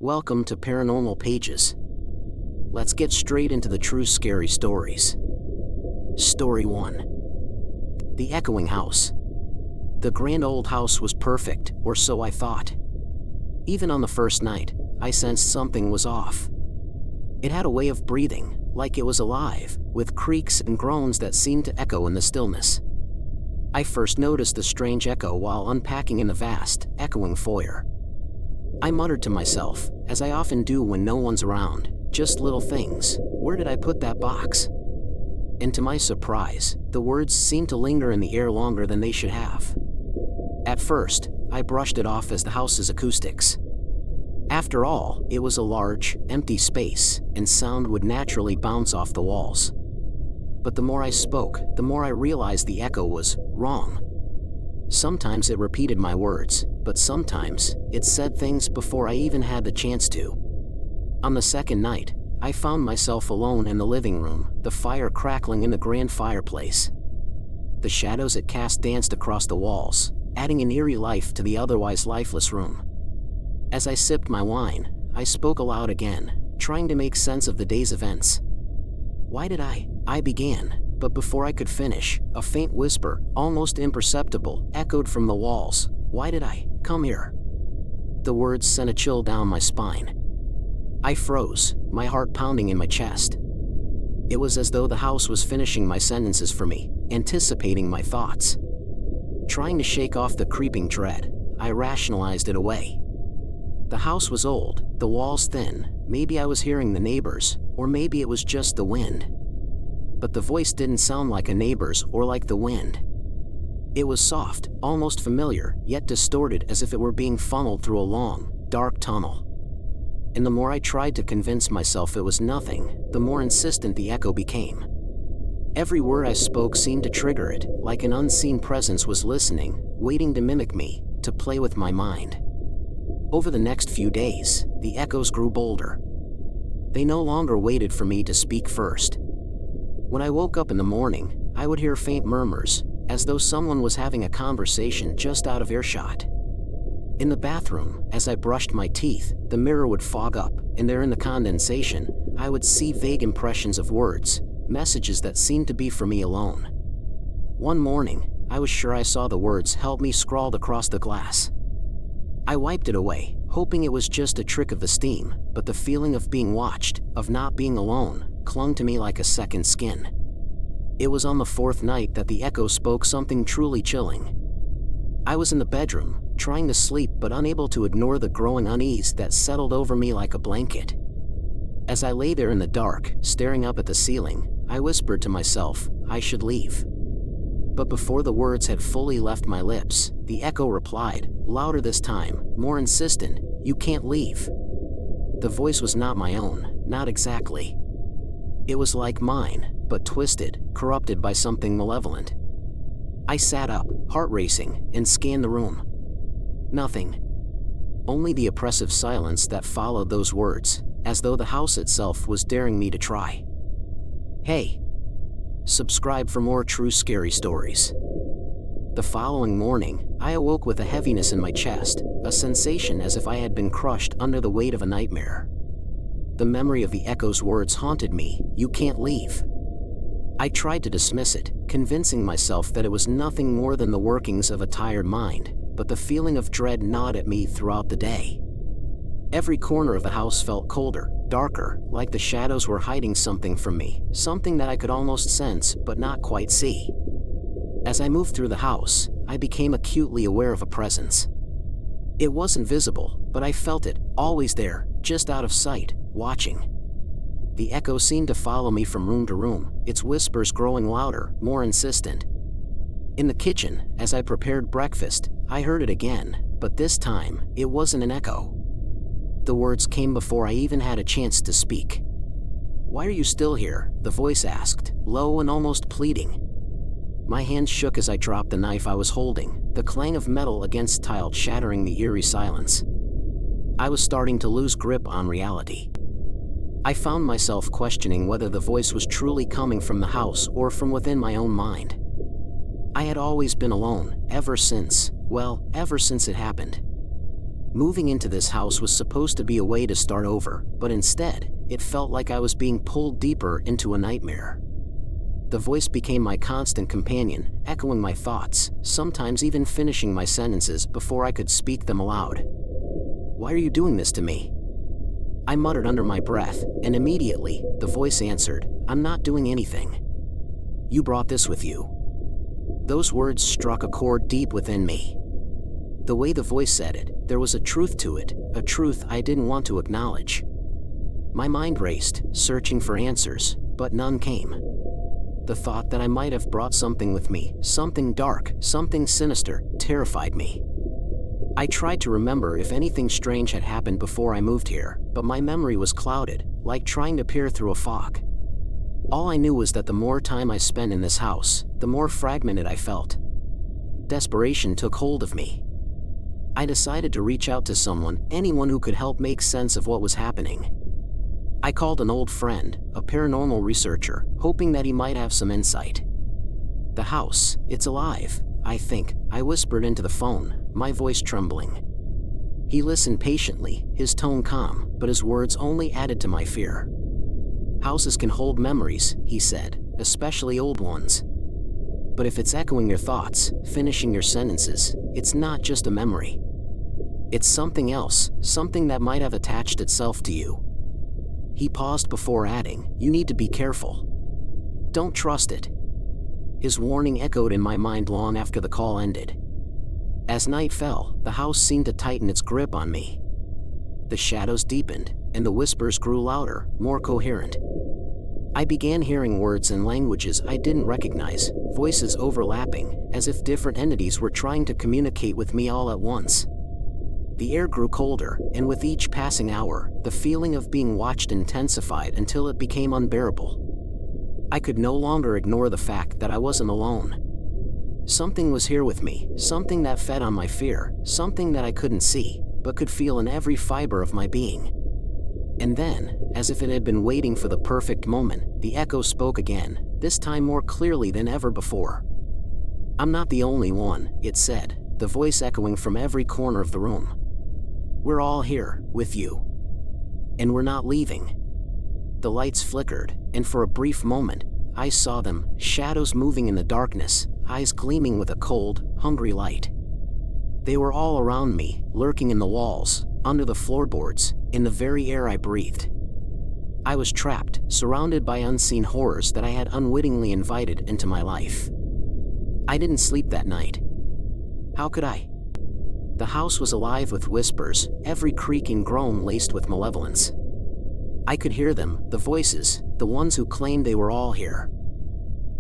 Welcome to Paranormal Pages. Let's get straight into the true scary stories. Story 1. The Echoing House. The grand old house was perfect, or so I thought. Even on the first night, I sensed something was off. It had a way of breathing, like it was alive, with creaks and groans that seemed to echo in the stillness. I first noticed the strange echo while unpacking in the vast, echoing foyer. I muttered to myself, as I often do when no one's around, just little things, where did I put that box? And to my surprise, the words seemed to linger in the air longer than they should have. At first, I brushed it off as the house's acoustics. After all, it was a large, empty space, and sound would naturally bounce off the walls. But the more I spoke, the more I realized the echo was wrong. Sometimes it repeated my words, but sometimes it said things before I even had the chance to. On the second night, I found myself alone in the living room, the fire crackling in the grand fireplace. The shadows it cast danced across the walls, adding an eerie life to the otherwise lifeless room. As I sipped my wine, I spoke aloud again, trying to make sense of the day's events. Why did I began, but before I could finish, a faint whisper, almost imperceptible, echoed from the walls. Why did I come here? The words sent a chill down my spine. I froze, my heart pounding in my chest. It was as though the house was finishing my sentences for me, anticipating my thoughts. Trying to shake off the creeping dread, I rationalized it away. The house was old, the walls thin, maybe I was hearing the neighbors, or maybe it was just the wind. But the voice didn't sound like a neighbor's or like the wind. It was soft, almost familiar, yet distorted as if it were being funneled through a long, dark tunnel. And the more I tried to convince myself it was nothing, the more insistent the echo became. Every word I spoke seemed to trigger it, like an unseen presence was listening, waiting to mimic me, to play with my mind. Over the next few days, the echoes grew bolder. They no longer waited for me to speak first. When I woke up in the morning, I would hear faint murmurs, as though someone was having a conversation just out of earshot. In the bathroom, as I brushed my teeth, the mirror would fog up, and there in the condensation, I would see vague impressions of words, messages that seemed to be for me alone. One morning, I was sure I saw the words "help me" scrawled across the glass. I wiped it away, hoping it was just a trick of the steam, but the feeling of being watched, of not being alone, clung to me like a second skin. It was on the fourth night that the echo spoke something truly chilling. I was in the bedroom, trying to sleep but unable to ignore the growing unease that settled over me like a blanket. As I lay there in the dark, staring up at the ceiling, I whispered to myself, I should leave. But before the words had fully left my lips, the echo replied, louder this time, more insistent, you can't leave. The voice was not my own, not exactly. It was like mine, but twisted, corrupted by something malevolent. I sat up, heart racing, and scanned the room. Nothing. Only the oppressive silence that followed those words, as though the house itself was daring me to try. Hey! Subscribe for more true scary stories. The following morning, I awoke with a heaviness in my chest, a sensation as if I had been crushed under the weight of a nightmare. The memory of the echo's words haunted me, you can't leave. I tried to dismiss it, convincing myself that it was nothing more than the workings of a tired mind, but the feeling of dread gnawed at me throughout the day. Every corner of the house felt colder, darker, like the shadows were hiding something from me, something that I could almost sense but not quite see. As I moved through the house, I became acutely aware of a presence. It wasn't visible, but I felt it, always there, just out of sight, watching. The echo seemed to follow me from room to room, its whispers growing louder, more insistent. In the kitchen, as I prepared breakfast, I heard it again, but this time, it wasn't an echo. The words came before I even had a chance to speak. Why are you still here? The voice asked, low and almost pleading. My hands shook as I dropped the knife I was holding, the clang of metal against tile shattering the eerie silence. I was starting to lose grip on reality. I found myself questioning whether the voice was truly coming from the house or from within my own mind. I had always been alone, ever since it happened. Moving into this house was supposed to be a way to start over, but instead, it felt like I was being pulled deeper into a nightmare. The voice became my constant companion, echoing my thoughts, sometimes even finishing my sentences before I could speak them aloud. "Why are you doing this to me?" I muttered under my breath, and immediately, the voice answered, "I'm not doing anything. You brought this with you." Those words struck a chord deep within me. The way the voice said it, there was a truth to it, a truth I didn't want to acknowledge. My mind raced, searching for answers, but none came. The thought that I might have brought something with me, something dark, something sinister, terrified me. I tried to remember if anything strange had happened before I moved here, but my memory was clouded, like trying to peer through a fog. All I knew was that the more time I spent in this house, the more fragmented I felt. Desperation took hold of me. I decided to reach out to someone, anyone who could help make sense of what was happening. I called an old friend, a paranormal researcher, hoping that he might have some insight. "The house, it's alive, I think," I whispered into the phone, my voice trembling. He listened patiently, his tone calm, but his words only added to my fear. "Houses can hold memories," he said, "especially old ones. But if it's echoing your thoughts, finishing your sentences, it's not just a memory. It's something else, something that might have attached itself to you." He paused before adding, "You need to be careful. Don't trust it." His warning echoed in my mind long after the call ended. As night fell, the house seemed to tighten its grip on me. The shadows deepened, and the whispers grew louder, more coherent. I began hearing words and languages I didn't recognize, voices overlapping, as if different entities were trying to communicate with me all at once. The air grew colder, and with each passing hour, the feeling of being watched intensified until it became unbearable. I could no longer ignore the fact that I wasn't alone. Something was here with me, something that fed on my fear, something that I couldn't see, but could feel in every fiber of my being. And then, as if it had been waiting for the perfect moment, the echo spoke again, this time more clearly than ever before. "I'm not the only one," it said, the voice echoing from every corner of the room. "We're all here, with you. And we're not leaving." The lights flickered, and for a brief moment, I saw them, shadows moving in the darkness, eyes gleaming with a cold, hungry light. They were all around me, lurking in the walls, under the floorboards, in the very air I breathed. I was trapped, surrounded by unseen horrors that I had unwittingly invited into my life. I didn't sleep that night. How could I? The house was alive with whispers, every creaking groan laced with malevolence. I could hear them, the voices, the ones who claimed they were all here.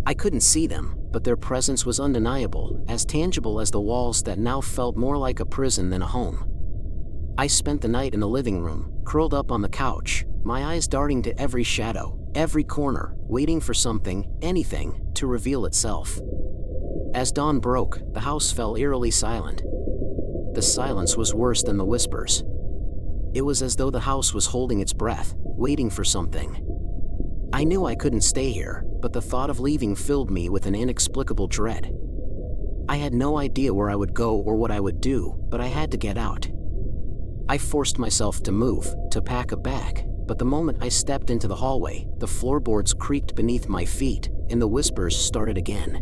I couldn't see them, but their presence was undeniable, as tangible as the walls that now felt more like a prison than a home. I spent the night in the living room, curled up on the couch, my eyes darting to every shadow, every corner, waiting for something, anything, to reveal itself. As dawn broke, the house fell eerily silent. The silence was worse than the whispers. It was as though the house was holding its breath, waiting for something. I knew I couldn't stay here, but the thought of leaving filled me with an inexplicable dread. I had no idea where I would go or what I would do, but I had to get out. I forced myself to move, to pack a bag, but the moment I stepped into the hallway, the floorboards creaked beneath my feet, and the whispers started again.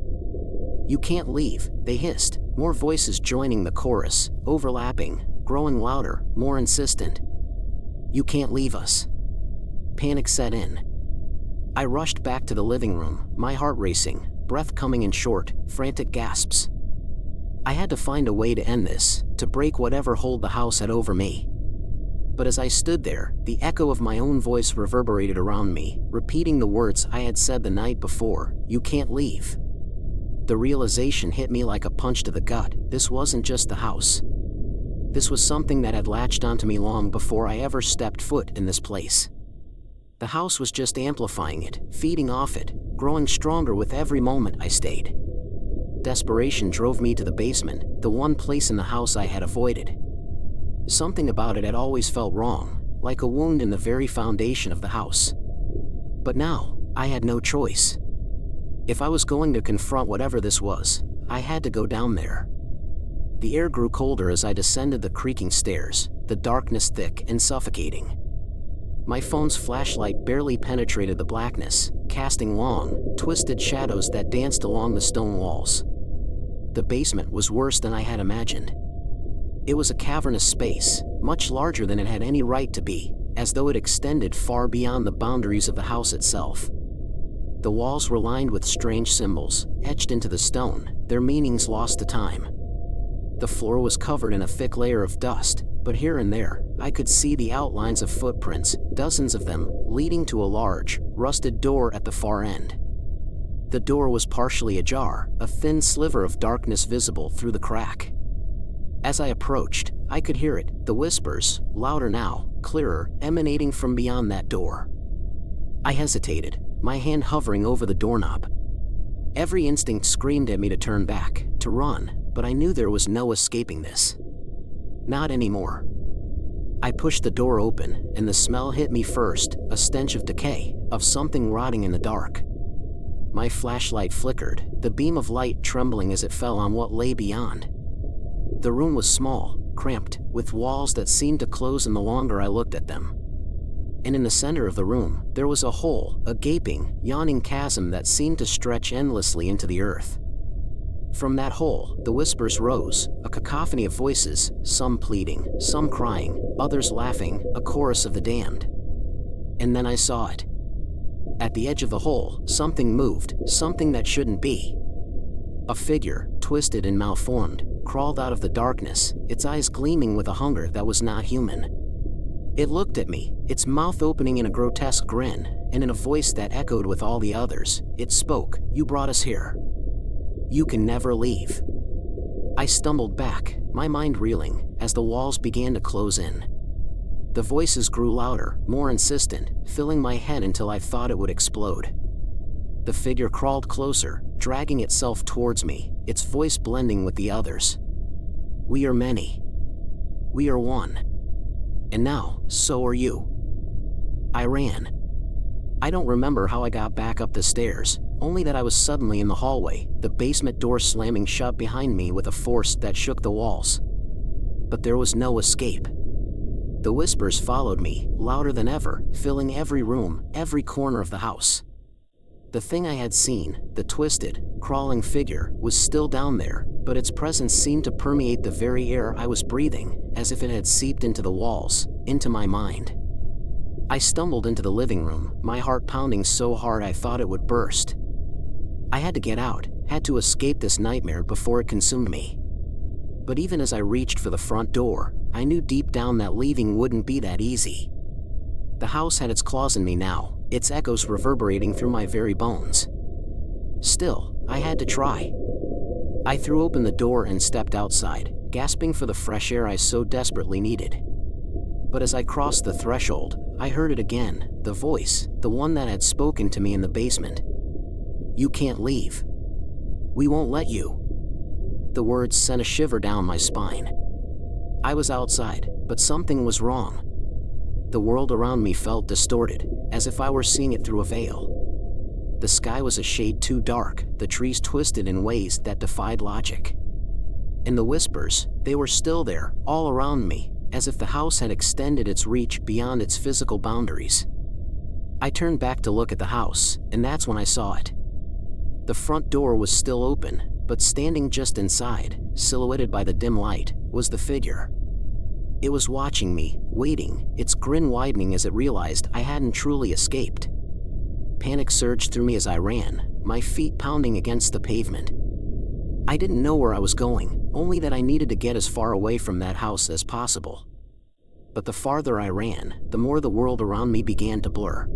"You can't leave," they hissed, more voices joining the chorus, overlapping, growing louder, more insistent. "You can't leave us." Panic set in. I rushed back to the living room, my heart racing, breath coming in short, frantic gasps. I had to find a way to end this, to break whatever hold the house had over me. But as I stood there, the echo of my own voice reverberated around me, repeating the words I had said the night before, "You can't leave." The realization hit me like a punch to the gut. This wasn't just the house. This was something that had latched onto me long before I ever stepped foot in this place. The house was just amplifying it, feeding off it, growing stronger with every moment I stayed. Desperation drove me to the basement, the one place in the house I had avoided. Something about it had always felt wrong, like a wound in the very foundation of the house. But now, I had no choice. If I was going to confront whatever this was, I had to go down there. The air grew colder as I descended the creaking stairs, the darkness thick and suffocating. My phone's flashlight barely penetrated the blackness, casting long, twisted shadows that danced along the stone walls. The basement was worse than I had imagined. It was a cavernous space, much larger than it had any right to be, as though it extended far beyond the boundaries of the house itself. The walls were lined with strange symbols, etched into the stone, their meanings lost to time. The floor was covered in a thick layer of dust, but here and there, I could see the outlines of footprints, dozens of them, leading to a large, rusted door at the far end. The door was partially ajar, a thin sliver of darkness visible through the crack. As I approached, I could hear it, the whispers, louder now, clearer, emanating from beyond that door. I hesitated, my hand hovering over the doorknob. Every instinct screamed at me to turn back, to run, but I knew there was no escaping this. Not anymore. I pushed the door open, and the smell hit me first, a stench of decay, of something rotting in the dark. My flashlight flickered, the beam of light trembling as it fell on what lay beyond. The room was small, cramped, with walls that seemed to close in the longer I looked at them. And in the center of the room, there was a hole, a gaping, yawning chasm that seemed to stretch endlessly into the earth. From that hole, the whispers rose, a cacophony of voices, some pleading, some crying, others laughing, a chorus of the damned. And then I saw it. At the edge of the hole, something moved, something that shouldn't be. A figure, twisted and malformed, crawled out of the darkness, its eyes gleaming with a hunger that was not human. It looked at me, its mouth opening in a grotesque grin, and in a voice that echoed with all the others, it spoke, "You brought us here. You can never leave." I stumbled back, my mind reeling, as the walls began to close in. The voices grew louder, more insistent, filling my head until I thought it would explode. The figure crawled closer, dragging itself towards me, its voice blending with the others. "We are many. We are one. And now, so are you." I ran. I don't remember how I got back up the stairs, only that I was suddenly in the hallway, the basement door slamming shut behind me with a force that shook the walls. But there was no escape. The whispers followed me, louder than ever, filling every room, every corner of the house. The thing I had seen, the twisted, crawling figure, was still down there, but its presence seemed to permeate the very air I was breathing, as if it had seeped into the walls, into my mind. I stumbled into the living room, my heart pounding so hard I thought it would burst. I had to get out, had to escape this nightmare before it consumed me. But even as I reached for the front door, I knew deep down that leaving wouldn't be that easy. The house had its claws in me now, its echoes reverberating through my very bones. Still, I had to try. I threw open the door and stepped outside, gasping for the fresh air I so desperately needed. But as I crossed the threshold, I heard it again, the voice, the one that had spoken to me in the basement. "You can't leave. We won't let you." The words sent a shiver down my spine. I was outside, but something was wrong. The world around me felt distorted, as if I were seeing it through a veil. The sky was a shade too dark, the trees twisted in ways that defied logic. And the whispers, they were still there, all around me, as if the house had extended its reach beyond its physical boundaries. I turned back to look at the house, and that's when I saw it. The front door was still open, but standing just inside, silhouetted by the dim light, was the figure. It was watching me, waiting, its grin widening as it realized I hadn't truly escaped. Panic surged through me as I ran, my feet pounding against the pavement. I didn't know where I was going, only that I needed to get as far away from that house as possible. But the farther I ran, the more the world around me began to blur.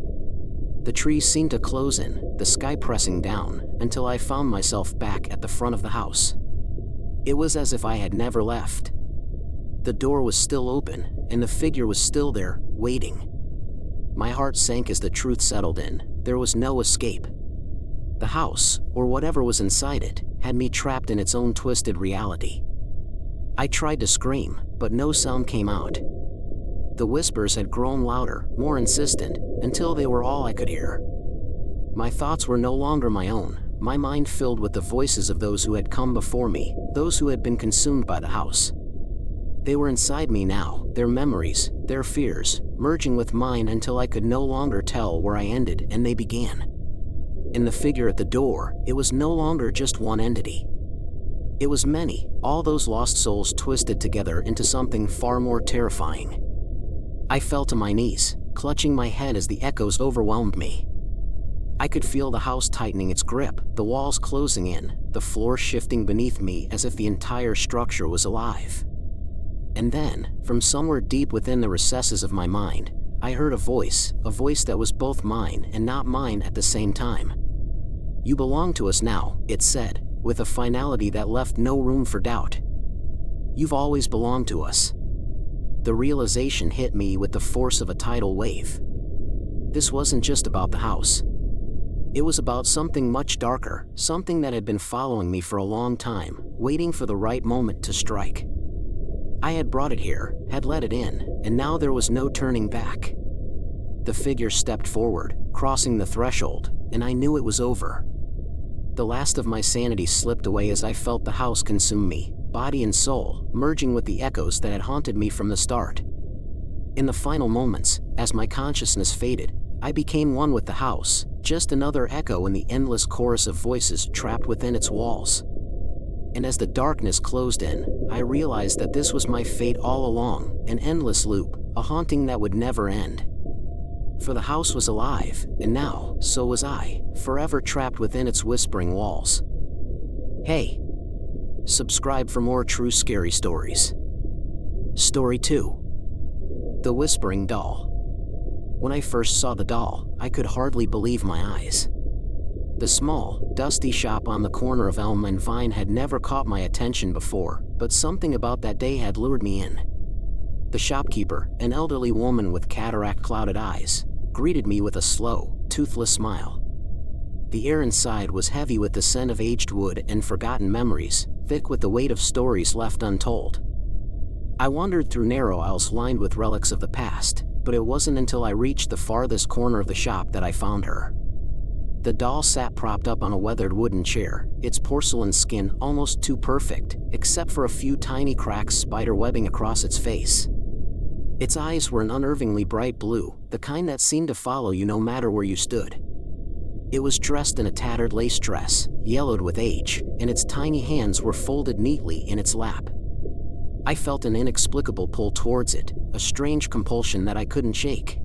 The trees seemed to close in, the sky pressing down, until I found myself back at the front of the house. It was as if I had never left. The door was still open, and the figure was still there, waiting. My heart sank as the truth settled in. There was no escape. The house, or whatever was inside it, had me trapped in its own twisted reality. I tried to scream, but no sound came out. The whispers had grown louder, more insistent, until they were all I could hear. My thoughts were no longer my own, my mind filled with the voices of those who had come before me, those who had been consumed by the house. They were inside me now, their memories, their fears, merging with mine until I could no longer tell where I ended and they began. In the figure at the door, it was no longer just one entity. It was many, all those lost souls twisted together into something far more terrifying. I fell to my knees, clutching my head as the echoes overwhelmed me. I could feel the house tightening its grip, the walls closing in, the floor shifting beneath me as if the entire structure was alive. And then, from somewhere deep within the recesses of my mind, I heard a voice that was both mine and not mine at the same time. "You belong to us now," it said, with a finality that left no room for doubt. "You've always belonged to us." The realization hit me with the force of a tidal wave. This wasn't just about the house. It was about something much darker, something that had been following me for a long time, waiting for the right moment to strike. I had brought it here, had let it in, and now there was no turning back. The figure stepped forward, crossing the threshold, and I knew it was over. The last of my sanity slipped away as I felt the house consume me, body and soul, merging with the echoes that had haunted me from the start. In the final moments, as my consciousness faded, I became one with the house, just another echo in the endless chorus of voices trapped within its walls. And as the darkness closed in, I realized that this was my fate all along, an endless loop, a haunting that would never end. For the house was alive, and now, so was I, forever trapped within its whispering walls. Hey! Subscribe for more true scary stories. Story 2. The Whispering Doll. When I first saw the doll, I could hardly believe my eyes. The small, dusty shop on the corner of Elm and Vine had never caught my attention before, but something about that day had lured me in. The shopkeeper, an elderly woman with cataract-clouded eyes, greeted me with a slow, toothless smile. The air inside was heavy with the scent of aged wood and forgotten memories, thick with the weight of stories left untold. I wandered through narrow aisles lined with relics of the past, but it wasn't until I reached the farthest corner of the shop that I found her. The doll sat propped up on a weathered wooden chair, its porcelain skin almost too perfect, except for a few tiny cracks spider-webbing across its face. Its eyes were an unnervingly bright blue, the kind that seemed to follow you no matter where you stood. It was dressed in a tattered lace dress, yellowed with age, and its tiny hands were folded neatly in its lap. I felt an inexplicable pull towards it, a strange compulsion that I couldn't shake.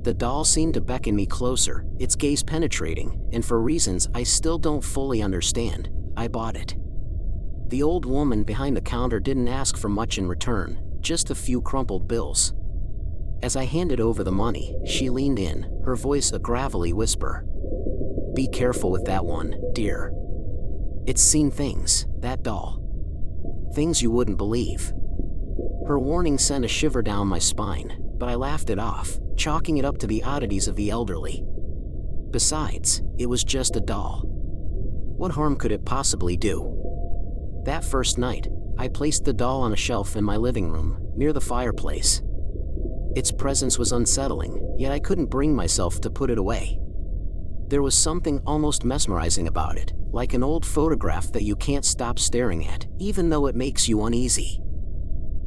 The doll seemed to beckon me closer, its gaze penetrating, and for reasons I still don't fully understand, I bought it. The old woman behind the counter didn't ask for much in return, just a few crumpled bills. As I handed over the money, she leaned in, her voice a gravelly whisper. "Be careful with that one, dear. It's seen things, that doll. Things you wouldn't believe." Her warning sent a shiver down my spine, but I laughed it off, chalking it up to the oddities of the elderly. Besides, it was just a doll. What harm could it possibly do? That first night, I placed the doll on a shelf in my living room, near the fireplace. Its presence was unsettling, yet I couldn't bring myself to put it away. There was something almost mesmerizing about it, like an old photograph that you can't stop staring at, even though it makes you uneasy.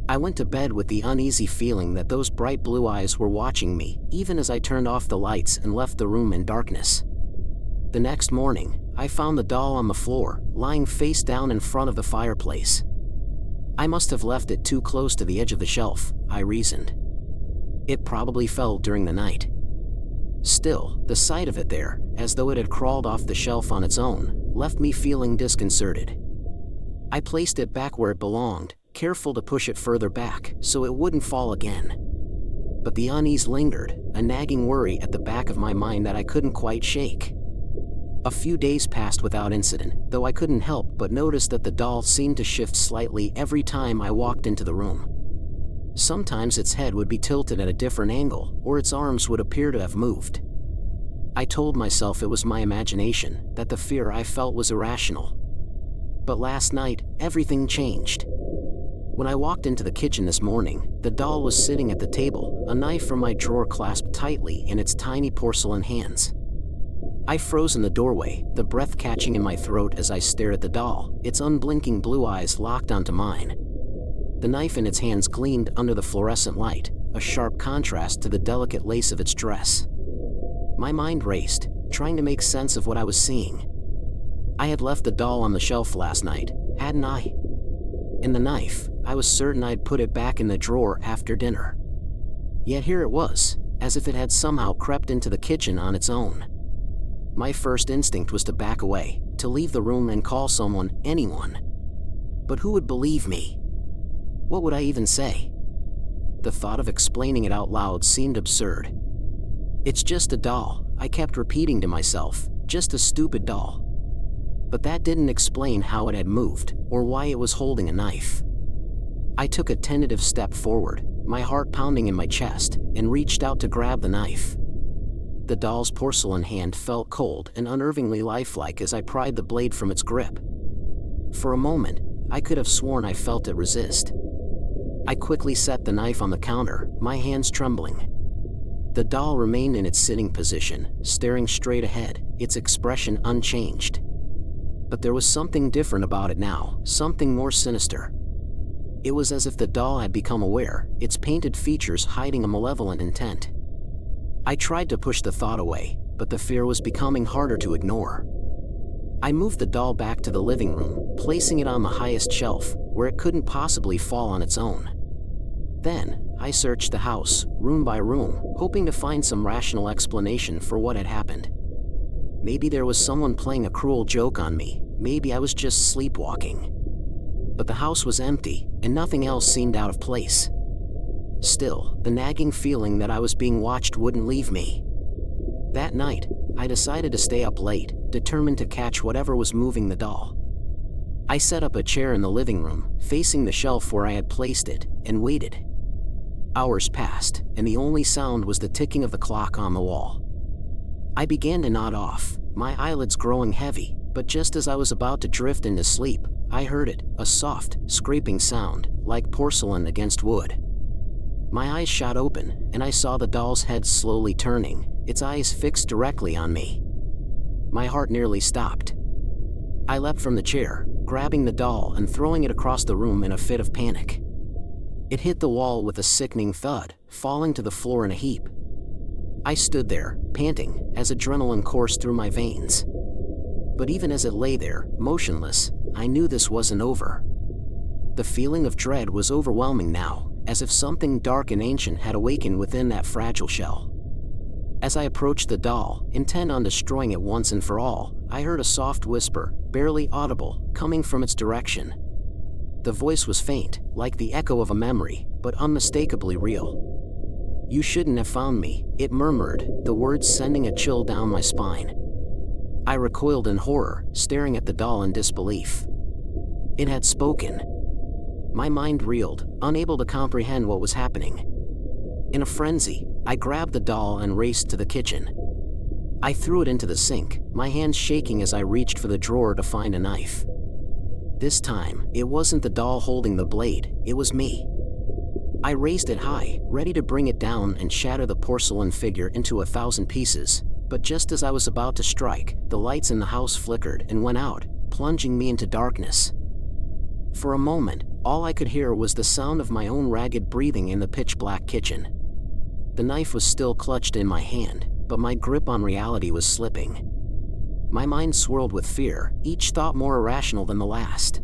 I went to bed with the uneasy feeling that those bright blue eyes were watching me, even as I turned off the lights and left the room in darkness. The next morning, I found the doll on the floor, lying face down in front of the fireplace. I must have left it too close to the edge of the shelf, I reasoned. It probably fell during the night. Still, the sight of it there, as though it had crawled off the shelf on its own, left me feeling disconcerted. I placed it back where it belonged, careful to push it further back so it wouldn't fall again. But the unease lingered, a nagging worry at the back of my mind that I couldn't quite shake. A few days passed without incident, though I couldn't help but notice that the doll seemed to shift slightly every time I walked into the room. Sometimes its head would be tilted at a different angle, or its arms would appear to have moved. I told myself it was my imagination, that the fear I felt was irrational. But last night, everything changed. When I walked into the kitchen this morning, the doll was sitting at the table, a knife from my drawer clasped tightly in its tiny porcelain hands. I froze in the doorway, the breath catching in my throat as I stared at the doll, its unblinking blue eyes locked onto mine. The knife in its hands gleamed under the fluorescent light, a sharp contrast to the delicate lace of its dress. My mind raced, trying to make sense of what I was seeing. I had left the doll on the shelf last night, hadn't I? And the knife, I was certain I'd put it back in the drawer after dinner. Yet here it was, as if it had somehow crept into the kitchen on its own. My first instinct was to back away, to leave the room and call someone, anyone. But who would believe me? What would I even say? The thought of explaining it out loud seemed absurd. It's just a doll, I kept repeating to myself, just a stupid doll. But that didn't explain how it had moved, or why it was holding a knife. I took a tentative step forward, my heart pounding in my chest, and reached out to grab the knife. The doll's porcelain hand felt cold and unnervingly lifelike as I pried the blade from its grip. For a moment, I could have sworn I felt it resist. I quickly set the knife on the counter, my hands trembling. The doll remained in its sitting position, staring straight ahead, its expression unchanged. But there was something different about it now, something more sinister. It was as if the doll had become aware, its painted features hiding a malevolent intent. I tried to push the thought away, but the fear was becoming harder to ignore. I moved the doll back to the living room, placing it on the highest shelf, where it couldn't possibly fall on its own. Then, I searched the house, room by room, hoping to find some rational explanation for what had happened. Maybe there was someone playing a cruel joke on me, maybe I was just sleepwalking. But the house was empty, and nothing else seemed out of place. Still, the nagging feeling that I was being watched wouldn't leave me. That night, I decided to stay up late, determined to catch whatever was moving the doll. I set up a chair in the living room, facing the shelf where I had placed it, and waited. Hours passed, and the only sound was the ticking of the clock on the wall. I began to nod off, my eyelids growing heavy, but just as I was about to drift into sleep, I heard it, a soft, scraping sound, like porcelain against wood. My eyes shot open, and I saw the doll's head slowly turning, its eyes fixed directly on me. My heart nearly stopped. I leapt from the chair, grabbing the doll and throwing it across the room in a fit of panic. It hit the wall with a sickening thud, falling to the floor in a heap. I stood there, panting, as adrenaline coursed through my veins. But even as it lay there, motionless, I knew this wasn't over. The feeling of dread was overwhelming now, as if something dark and ancient had awakened within that fragile shell. As I approached the doll, intent on destroying it once and for all, I heard a soft whisper, barely audible, coming from its direction. The voice was faint, like the echo of a memory, but unmistakably real. "You shouldn't have found me," it murmured, the words sending a chill down my spine. I recoiled in horror, staring at the doll in disbelief. It had spoken. My mind reeled, unable to comprehend what was happening. In a frenzy, I grabbed the doll and raced to the kitchen. I threw it into the sink, my hands shaking as I reached for the drawer to find a knife. This time, it wasn't the doll holding the blade, it was me. I raised it high, ready to bring it down and shatter the porcelain figure into 1,000 pieces, but just as I was about to strike, the lights in the house flickered and went out, plunging me into darkness. For a moment, all I could hear was the sound of my own ragged breathing in the pitch-black kitchen. The knife was still clutched in my hand, but my grip on reality was slipping. My mind swirled with fear, each thought more irrational than the last.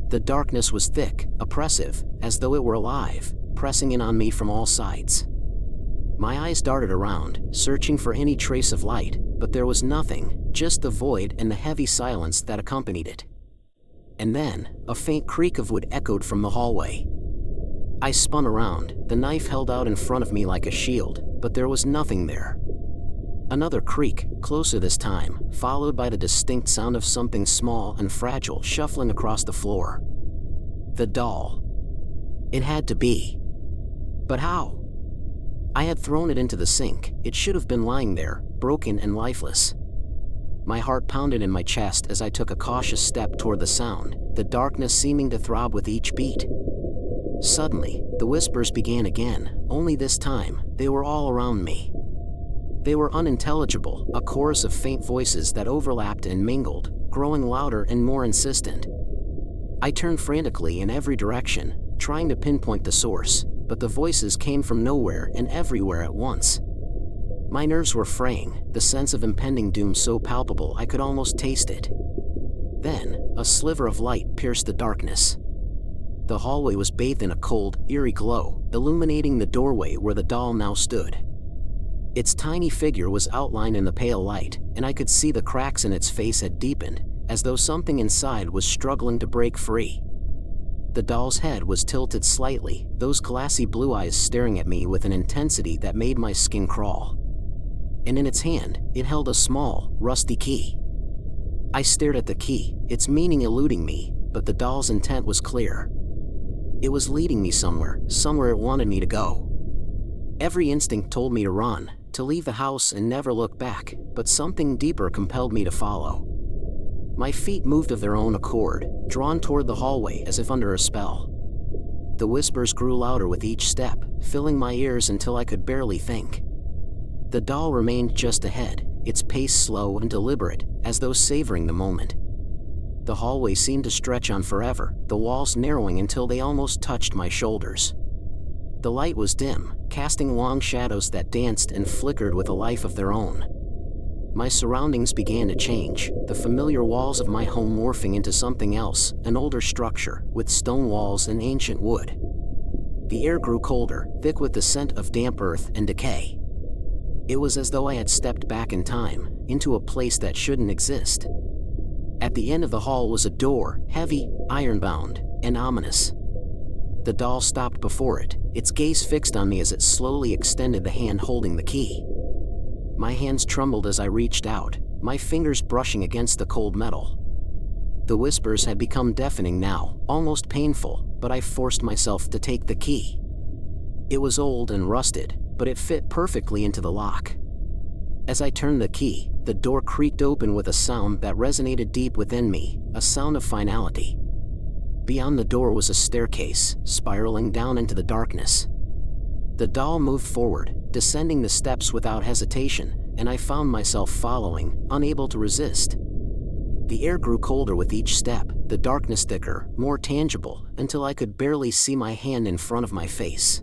The darkness was thick, oppressive, as though it were alive, pressing in on me from all sides. My eyes darted around, searching for any trace of light, but there was nothing, just the void and the heavy silence that accompanied it. And then, a faint creak of wood echoed from the hallway. I spun around, the knife held out in front of me like a shield, but there was nothing there. Another creak, closer this time, followed by the distinct sound of something small and fragile shuffling across the floor. The doll. It had to be. But how? I had thrown it into the sink, it should have been lying there, broken and lifeless. My heart pounded in my chest as I took a cautious step toward the sound, the darkness seeming to throb with each beat. Suddenly, the whispers began again, only this time, they were all around me. They were unintelligible, a chorus of faint voices that overlapped and mingled, growing louder and more insistent. I turned frantically in every direction, trying to pinpoint the source, but the voices came from nowhere and everywhere at once. My nerves were fraying, the sense of impending doom so palpable I could almost taste it. Then, a sliver of light pierced the darkness. The hallway was bathed in a cold, eerie glow, illuminating the doorway where the doll now stood. Its tiny figure was outlined in the pale light, and I could see the cracks in its face had deepened, as though something inside was struggling to break free. The doll's head was tilted slightly, those glassy blue eyes staring at me with an intensity that made my skin crawl. And in its hand, it held a small, rusty key. I stared at the key, its meaning eluding me, but the doll's intent was clear. It was leading me somewhere it wanted me to go. Every instinct told me to run, to leave the house and never look back, but something deeper compelled me to follow. My feet moved of their own accord, drawn toward the hallway as if under a spell. The whispers grew louder with each step, filling my ears until I could barely think. The doll remained just ahead, its pace slow and deliberate, as though savoring the moment. The hallway seemed to stretch on forever, the walls narrowing until they almost touched my shoulders. The light was dim, casting long shadows that danced and flickered with a life of their own. My surroundings began to change, the familiar walls of my home morphing into something else, an older structure, with stone walls and ancient wood. The air grew colder, thick with the scent of damp earth and decay. It was as though I had stepped back in time, into a place that shouldn't exist. At the end of the hall was a door, heavy, iron-bound, and ominous. The doll stopped before it, its gaze fixed on me as it slowly extended the hand holding the key. My hands trembled as I reached out, my fingers brushing against the cold metal. The whispers had become deafening now, almost painful, but I forced myself to take the key. It was old and rusted, but it fit perfectly into the lock. As I turned the key, the door creaked open with a sound that resonated deep within me, a sound of finality. Beyond the door was a staircase, spiraling down into the darkness. The doll moved forward, descending the steps without hesitation, and I found myself following, unable to resist. The air grew colder with each step, the darkness thicker, more tangible, until I could barely see my hand in front of my face.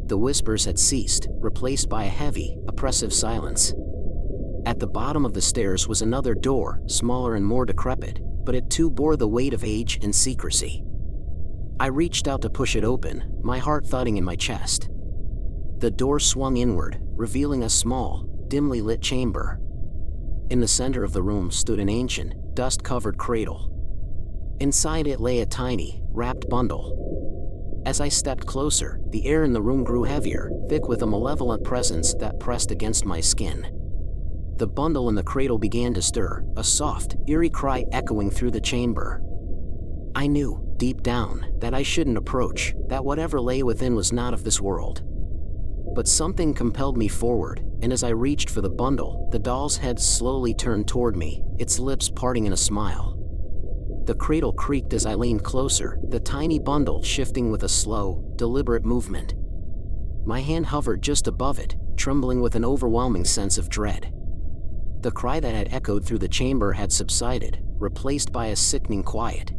The whispers had ceased, replaced by a heavy, oppressive silence. At the bottom of the stairs was another door, smaller and more decrepit, but it too bore the weight of age and secrecy. I reached out to push it open, my heart thudding in my chest. The door swung inward, revealing a small, dimly lit chamber. In the center of the room stood an ancient, dust-covered cradle. Inside it lay a tiny, wrapped bundle. As I stepped closer, the air in the room grew heavier, thick with a malevolent presence that pressed against my skin. The bundle in the cradle began to stir, a soft, eerie cry echoing through the chamber. I knew, deep down, that I shouldn't approach, that whatever lay within was not of this world. But something compelled me forward, and as I reached for the bundle, the doll's head slowly turned toward me, its lips parting in a smile. The cradle creaked as I leaned closer, the tiny bundle shifting with a slow, deliberate movement. My hand hovered just above it, trembling with an overwhelming sense of dread. The cry that had echoed through the chamber had subsided, replaced by a sickening quiet.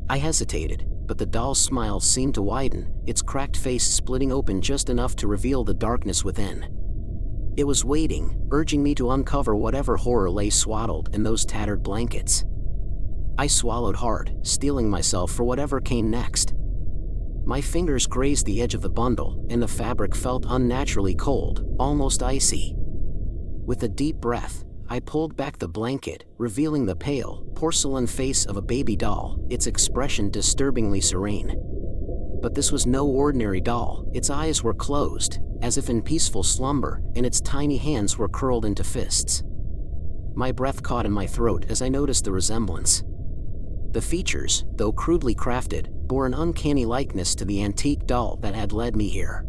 I hesitated, but the doll's smile seemed to widen, its cracked face splitting open just enough to reveal the darkness within. It was waiting, urging me to uncover whatever horror lay swaddled in those tattered blankets. I swallowed hard, steeling myself for whatever came next. My fingers grazed the edge of the bundle, and the fabric felt unnaturally cold, almost icy. With a deep breath, I pulled back the blanket, revealing the pale, porcelain face of a baby doll, its expression disturbingly serene. But this was no ordinary doll. Its eyes were closed, as if in peaceful slumber, and its tiny hands were curled into fists. My breath caught in my throat as I noticed the resemblance. The features, though crudely crafted, bore an uncanny likeness to the antique doll that had led me here.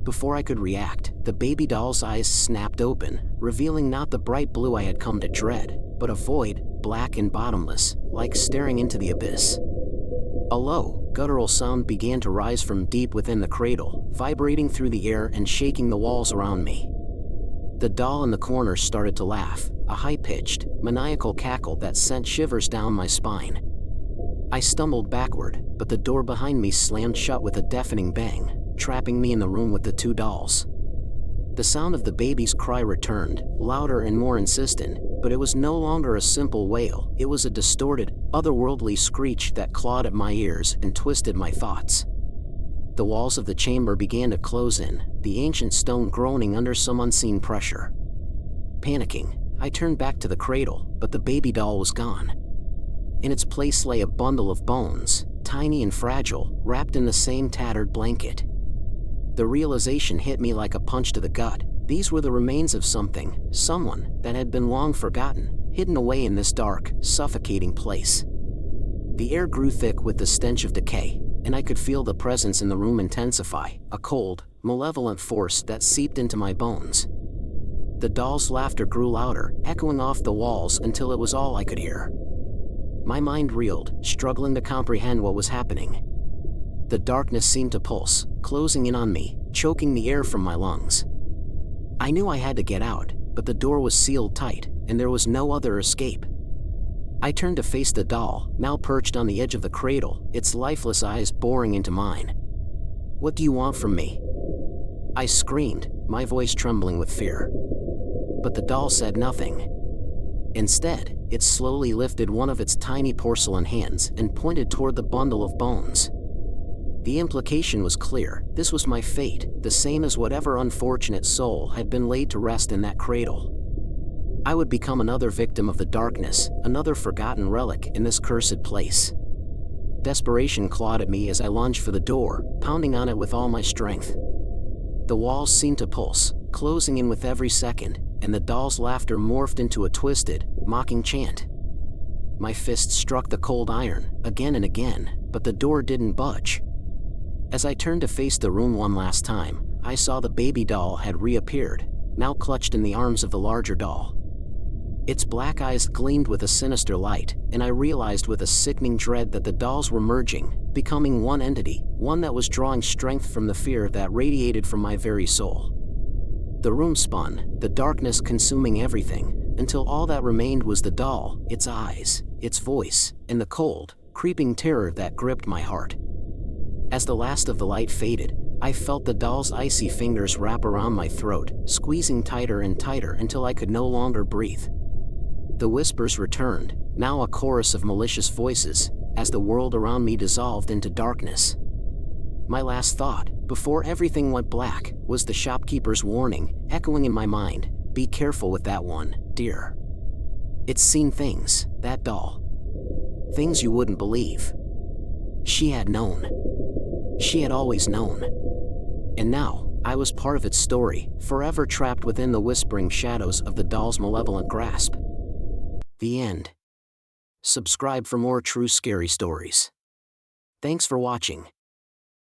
Before I could react, the baby doll's eyes snapped open, revealing not the bright blue I had come to dread, but a void, black and bottomless, like staring into the abyss. A low, guttural sound began to rise from deep within the cradle, vibrating through the air and shaking the walls around me. The doll in the corner started to laugh, a high-pitched, maniacal cackle that sent shivers down my spine. I stumbled backward, but the door behind me slammed shut with a deafening bang, trapping me in the room with the two dolls. The sound of the baby's cry returned, louder and more insistent, but it was no longer a simple wail. It was a distorted, otherworldly screech that clawed at my ears and twisted my thoughts. The walls of the chamber began to close in, the ancient stone groaning under some unseen pressure. Panicking, I turned back to the cradle, but the baby doll was gone. In its place lay a bundle of bones, tiny and fragile, wrapped in the same tattered blanket. The realization hit me like a punch to the gut. These were the remains of something, someone, that had been long forgotten, hidden away in this dark, suffocating place. The air grew thick with the stench of decay, and I could feel the presence in the room intensify, a cold, malevolent force that seeped into my bones. The doll's laughter grew louder, echoing off the walls until it was all I could hear. My mind reeled, struggling to comprehend what was happening. The darkness seemed to pulse, closing in on me, choking the air from my lungs. I knew I had to get out, but the door was sealed tight, and there was no other escape. I turned to face the doll, now perched on the edge of the cradle, its lifeless eyes boring into mine. "What do you want from me?" I screamed, my voice trembling with fear. But the doll said nothing. Instead, it slowly lifted one of its tiny porcelain hands and pointed toward the bundle of bones. The implication was clear. This was my fate, the same as whatever unfortunate soul had been laid to rest in that cradle. I would become another victim of the darkness, another forgotten relic in this cursed place. Desperation clawed at me as I lunged for the door, pounding on it with all my strength. The walls seemed to pulse, closing in with every second, and the doll's laughter morphed into a twisted, mocking chant. My fist struck the cold iron, again and again, but the door didn't budge. As I turned to face the room one last time, I saw the baby doll had reappeared, now clutched in the arms of the larger doll. Its black eyes gleamed with a sinister light, and I realized with a sickening dread that the dolls were merging, becoming one entity, one that was drawing strength from the fear that radiated from my very soul. The room spun, the darkness consuming everything, until all that remained was the doll, its eyes, its voice, and the cold, creeping terror that gripped my heart. As the last of the light faded, I felt the doll's icy fingers wrap around my throat, squeezing tighter and tighter until I could no longer breathe. The whispers returned, now a chorus of malicious voices, as the world around me dissolved into darkness. My last thought, before everything went black, was the shopkeeper's warning, echoing in my mind, "Be careful with that one, dear. It's seen things, that doll. Things you wouldn't believe." She had known. She had always known. And now, I was part of its story, forever trapped within the whispering shadows of the doll's malevolent grasp. The end. Subscribe for more true scary stories. Thanks for watching.